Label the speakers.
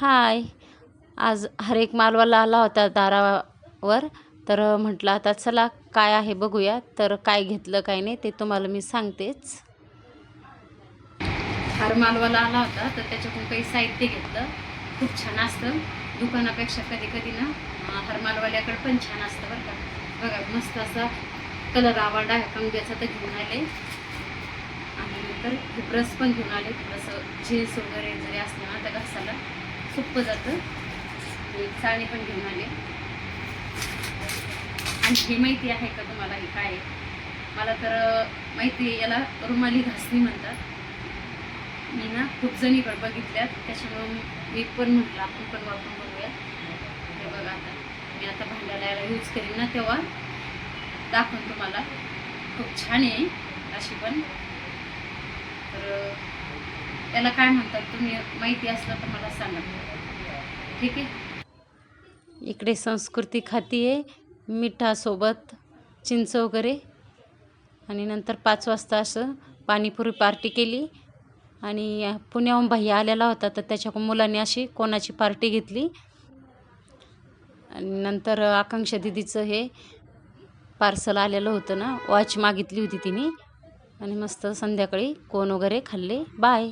Speaker 1: हाय. आज हर एक मालवाला आला होता दारावर. तर म्हटलं आता चला काय आहे बघूया. तर काय घेतलं काय नाही ते तुम्हाला मी सांगतेच. हर मालवाला आला होता तर त्याच्याकडून काही साहित्य घेतलं. खूप छान असतं दुकानापेक्षा कधी कधी ना. हर मालवाल्याकडे पण छान असतं बरं का. बघा मस्त असा कलर आवडला आहे कंग्याचा तर घेऊन आले. आणि नंतर हे ब्रश पण घेऊन आले. थोडंसं झीज वगैरे जरी असलं ना त्या घासाला सोपं जातं. एक चाळणी पण घेऊन आले. आणि हे माहिती आहे का तुम्हाला हे काय आहे? मला तर माहिती आहे, याला रुमाली घासणी म्हणतात. मी ना खूप जणीकडे बघितल्यात त्याच्यामुळं मी पण म्हटलं आपण पण वापरून बघूया. हे बघा आता मी भांड्याला याला यूज करीन ना तेव्हा दाखवून तुम्हाला. खूप छान आहे अशी पण. तर त्याला काय म्हणतात तुम्ही माहिती असलं तर मला सांगा. ठीक आहे. इकडे संस्कृती खातीये मिठासोबत चिंच वगैरे. आणि नंतर 5 वाजता असं पाणीपुरी पार्टी केली. आणि पुण्याहून भैया आलेला होता तर त्याच्या मुलांनी अशी कोणाची पार्टी घेतली. आणि नंतर आकांक्षा दिदीचं हे पार्सल आलेलं होतं ना, वॉच मागितली होती तिने. आणि मस्त संध्याकाळी कोण वगैरे खाल्ले. बाय.